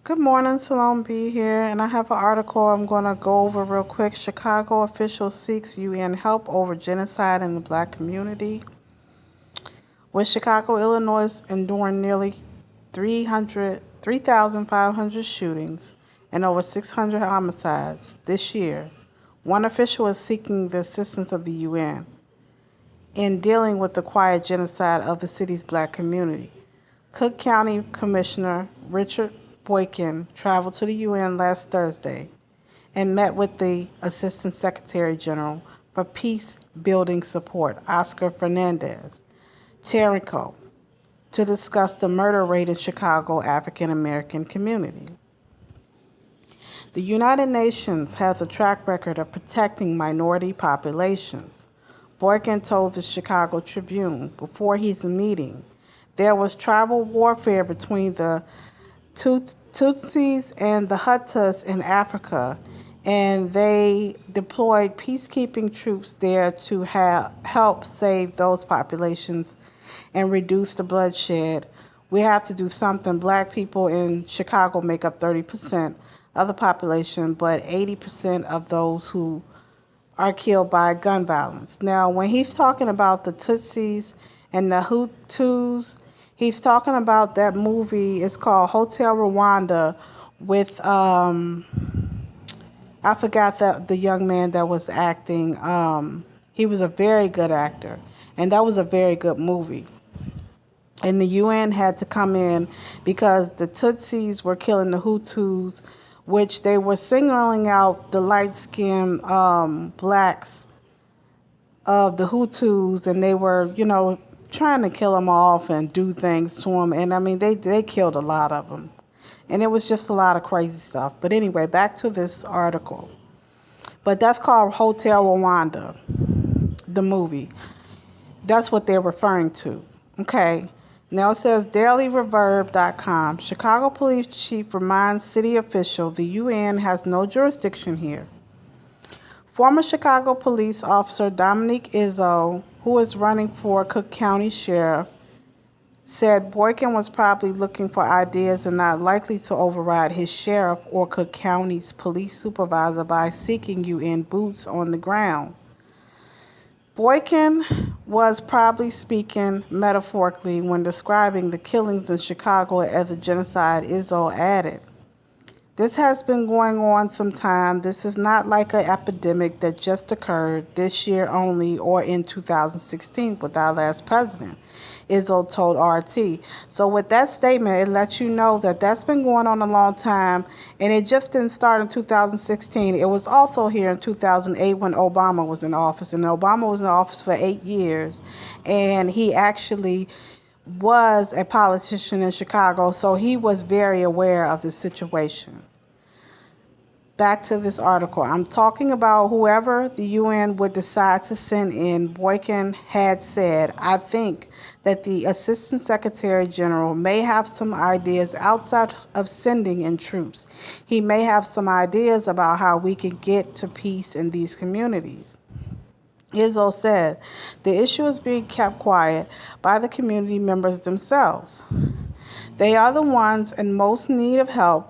Good morning, Salome B here, and I have an article I'm going to go over real quick. Chicago official seeks UN help over genocide in the black community. With Chicago, Illinois enduring nearly 3,500 shootings and over 600 homicides this year, one official is seeking the assistance of the UN in dealing with the quiet genocide of the city's black community. Cook County Commissioner Richard Boykin traveled to the UN last Thursday and met with the Assistant Secretary General for Peace Building Support, Oscar Fernandez Tarico, to discuss the murder rate in Chicago African American community. The United Nations has a track record of protecting minority populations. Boykin told the Chicago Tribune before his meeting there was tribal warfare between the Tutsis and the Hutus in Africa, and they deployed peacekeeping troops there to help save those populations and reduce the bloodshed. We have to do something. Black people in Chicago make up 30% of the population, but 80% of those who are killed by gun violence. Now, when he's talking about the Tutsis and the Hutus, he's talking about that movie. It's called Hotel Rwanda with I forgot the young man that was acting. He was a very good actor, and that was a very good movie. And the UN had to come in because the Tutsis were killing the Hutus, which they were singling out the light-skinned blacks of the Hutus, and they were, trying to kill them off and do things to them. And I mean, they killed a lot of them. And it was just a lot of crazy stuff. But anyway, back to this article. But that's called Hotel Rwanda, the movie. That's what they're referring to. Okay. Now it says dailyreverb.com. Chicago Police Chief reminds city official the UN has no jurisdiction here. Former Chicago police officer Dominique Izzo, who is running for Cook County Sheriff, said Boykin was probably looking for ideas and not likely to override his sheriff or Cook County's police supervisor by seeking UN boots on the ground. Boykin was probably speaking metaphorically when describing the killings in Chicago as a genocide, Izzo added. This has been going on some time. This is not like an epidemic that just occurred this year only or in 2016 with our last president, Izzo told RT. So with that statement, it lets you know that that's been going on a long time, and it just didn't start in 2016. It was also here in 2008 when Obama was in office, and Obama was in office for 8 years, and he actually was a politician in Chicago, so he was very aware of the situation. Back to this article. I'm talking about whoever the UN would decide to send in. Boykin had said, I think that the Assistant Secretary General may have some ideas outside of sending in troops. He may have some ideas about how we can get to peace in these communities. Izzo said, the issue is being kept quiet by the community members themselves. They are the ones in most need of help,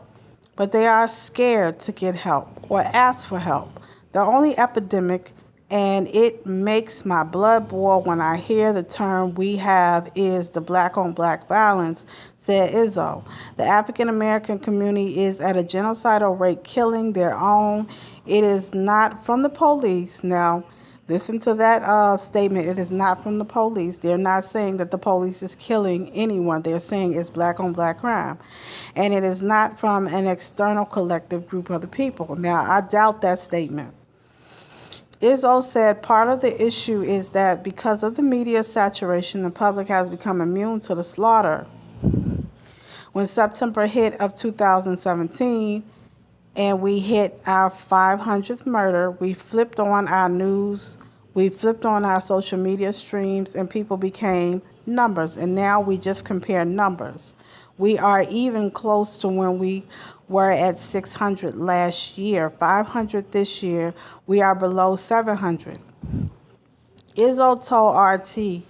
but they are scared to get help or ask for help. The only epidemic, and it makes my blood boil when I hear the term we have, is the black-on-black violence, said Izzo. The African American community is at a genocidal rate, killing their own. It is not from the police. Now, listen to that statement. It is not from the police. They're not saying that the police is killing anyone. They're saying it's black-on-black crime. And it is not from an external collective group of the people. Now, I doubt that statement. Izzo said part of the issue is that because of the media saturation, the public has become immune to the slaughter. When September hit of 2017, and we hit our 500th murder, we flipped on our news, we flipped on our social media streams, and people became numbers. And now we just compare numbers. We are even close to when we were at 600 last year, 500 this year. We are below 700. Izzo told RT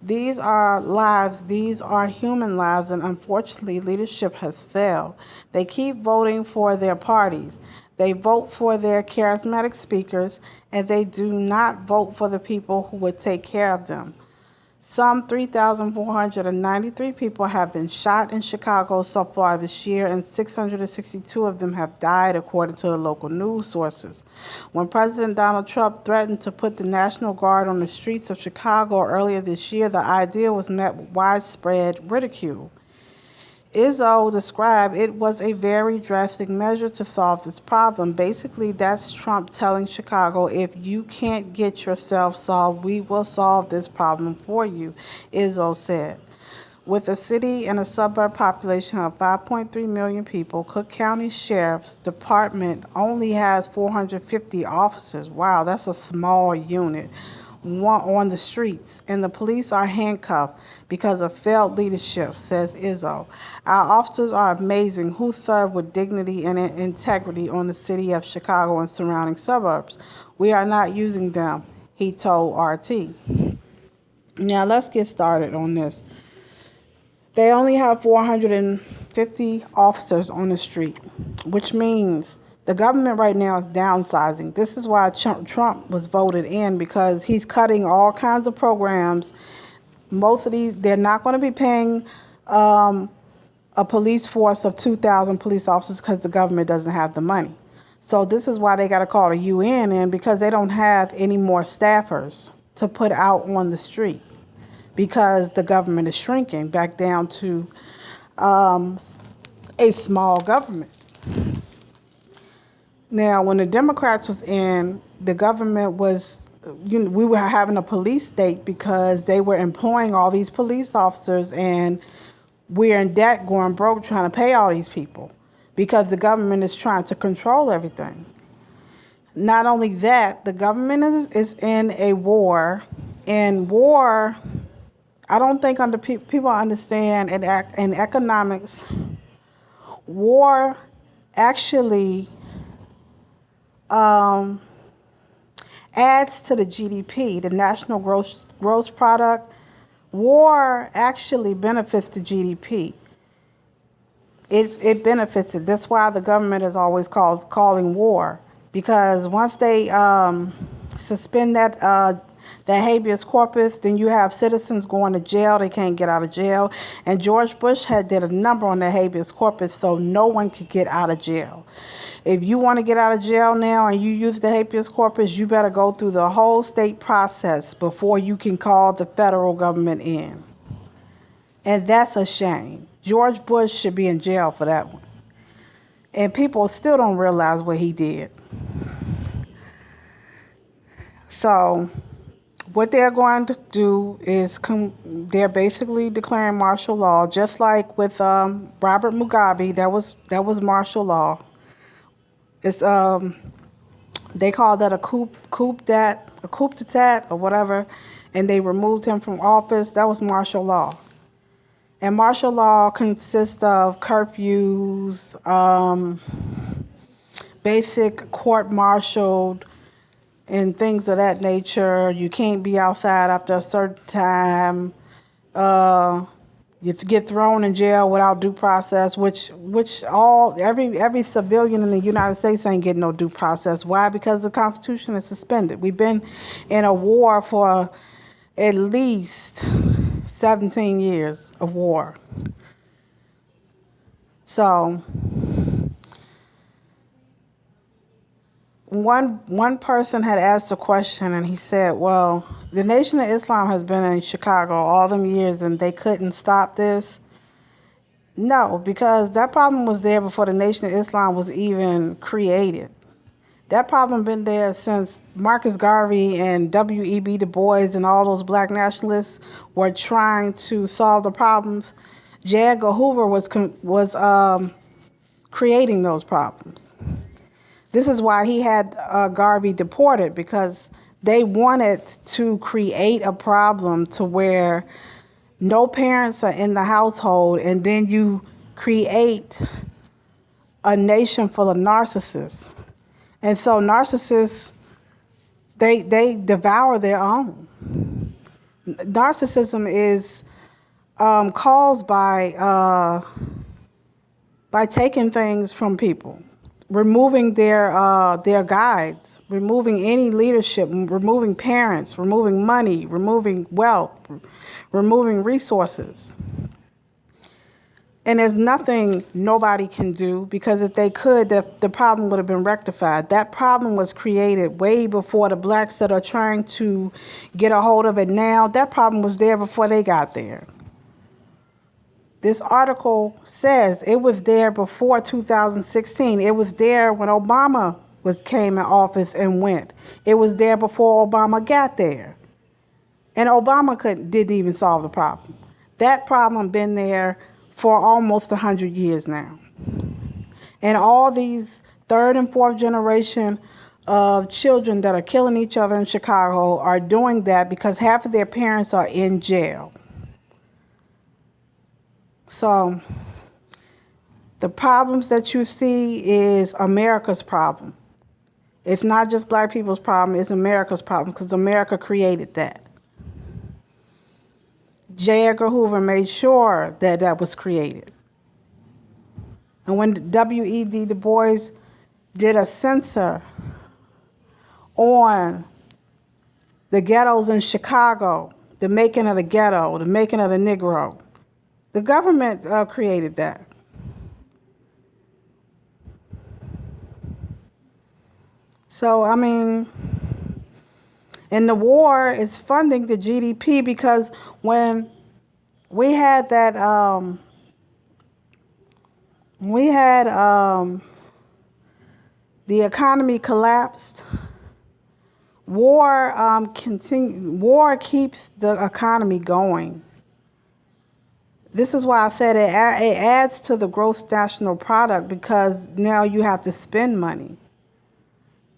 These are lives, these are human lives, and unfortunately, leadership has failed. They keep voting for their parties. They vote for their charismatic speakers, and they do not vote for the people who would take care of them. Some 3,493 people have been shot in Chicago so far this year, and 662 of them have died, according to the local news sources. When President Donald Trump threatened to put the National Guard on the streets of Chicago earlier this year, the idea was met with widespread ridicule. Izzo described it was a very drastic measure to solve this problem. Basically, that's Trump telling Chicago, if you can't get yourself solved, we will solve this problem for you, Izzo said. With a city and a suburb population of 5.3 million people, Cook County Sheriff's Department only has 450 officers. Wow, that's a small unit on the streets, and the police are handcuffed because of failed leadership, says Izzo. Our officers are amazing, who serve with dignity and integrity on the city of Chicago and surrounding suburbs. We are not using them, he told RT. Now let's get started on this. They only have 450 officers on the street, which means the government right now is downsizing. This is why Trump was voted in, because he's cutting all kinds of programs. Most of these, they're not going to be paying a police force of 2,000 police officers because the government doesn't have the money. So this is why they got to call the UN in, because they don't have any more staffers to put out on the street, because the government is shrinking back down to a small government. Now, when the Democrats was in, the government was, we were having a police state because they were employing all these police officers, and we're in debt, going broke, trying to pay all these people because the government is trying to control everything. Not only that, the government is in a war, and war, I don't think people understand in economics, war actually adds to the GDP, the national gross product. War actually benefits the GDP. It benefits it. That's why the government is always calling war, because once they suspend that habeas corpus, then you have citizens going to jail. They can't get out of jail. And George Bush did a number on the habeas corpus, so no one could get out of jail. If you want to get out of jail now and you use the habeas corpus, you better go through the whole state process before you can call the federal government in. And that's a shame. George Bush should be in jail for that one. And people still don't realize what he did. So what they're going to do is they're basically declaring martial law, just like with Robert Mugabe. That was martial law. It's they call that a coup d'etat or whatever, and they removed him from office. That was martial law. And martial law consists of curfews, basic court-martialed, and things of that nature. You can't be outside after a certain time. You get thrown in jail without due process, which every civilian in the United States ain't getting no due process. Why? Because the Constitution is suspended. We've been in a war for at least 17 years of war. So one person had asked a question, and he said, well, the Nation of Islam has been in Chicago all them years and they couldn't stop this. No, because that problem was there before the Nation of Islam was even created. That problem been there since Marcus Garvey and W.E.B. Du Bois and all those black nationalists were trying to solve the problems. J. Edgar Hoover was creating those problems. This is why he had Garvey deported, because they wanted to create a problem to where no parents are in the household, and then you create a nation full of narcissists. And so narcissists, they devour their own. Narcissism is caused by taking things from people, removing their guides, removing any leadership, removing parents, removing money, removing wealth, removing resources. And there's nothing nobody can do, because if they could, the problem would have been rectified. That problem was created way before the blacks that are trying to get a hold of it now. That problem was there before they got there. This article says it was there before 2016. It was there when Obama came in office and went. It was there before Obama got there. And Obama didn't even solve the problem. That problem been there for almost 100 years now. And all these third and fourth generation of children that are killing each other in Chicago are doing that because half of their parents are in jail. So the problems that you see is America's problem. It's not just black people's problem, it's America's problem, because America created that. J. Edgar Hoover made sure that that was created. And when W.E.B. Du Bois did a censor on the ghettos in Chicago, the making of the ghetto, the making of the Negro, the government created that. So, I mean, and the war is funding the GDP, because when we had that, the economy collapsed. War keeps the economy going. This is why I said it adds to the gross national product, because now you have to spend money.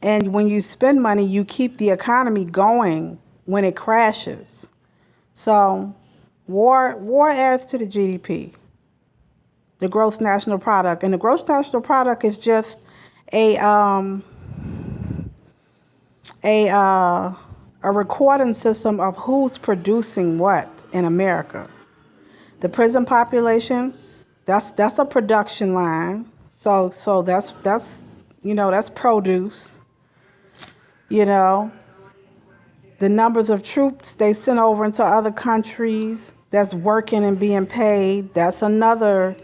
And when you spend money, you keep the economy going when it crashes. So war adds to the GDP, the gross national product. And the gross national product is just a recording system of who's producing what in America. The prison population, that's a production line. So that's that's produce. The numbers of troops they send over into other countries that's working and being paid, that's another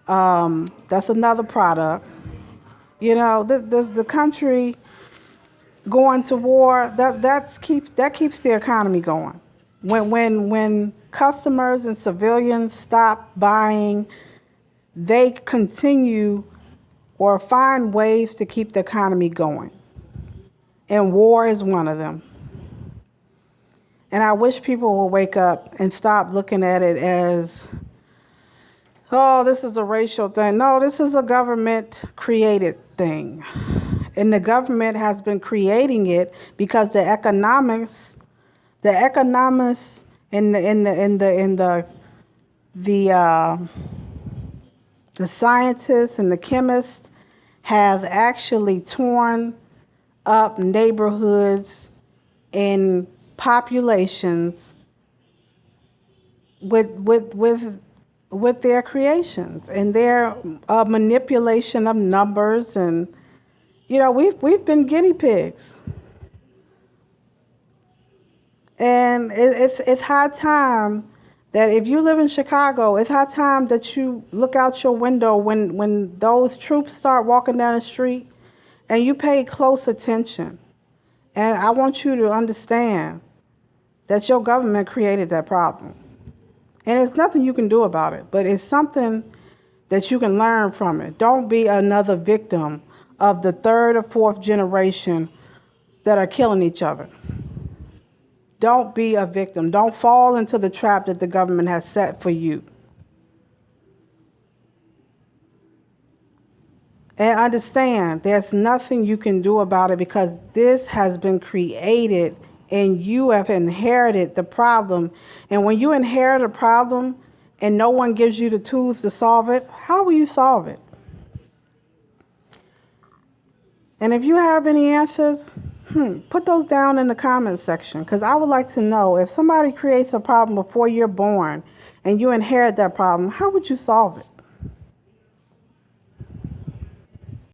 product. The country going to war, that keeps the economy going. When customers and civilians stop buying, they continue or find ways to keep the economy going. And war is one of them. And I wish people will wake up and stop looking at it as, oh, this is a racial thing. No, this is a government created thing. And the government has been creating it because the economists and the scientists and the chemists have actually torn up neighborhoods and populations with their creations and their manipulation of numbers. And we've been guinea pigs. And it's high time that if you live in Chicago, it's high time that you look out your window when those troops start walking down the street, and you pay close attention. And I want you to understand that your government created that problem. And there's nothing you can do about it, but it's something that you can learn from it. Don't be another victim of the third or fourth generation that are killing each other. Don't be a victim. Don't fall into the trap that the government has set for you. And understand, there's nothing you can do about it, because this has been created and you have inherited the problem. And when you inherit a problem and no one gives you the tools to solve it, how will you solve it? And if you have any answers, Put those down in the comments section because I would like to know if somebody creates a problem before you're born and you inherit that problem, how would you solve it?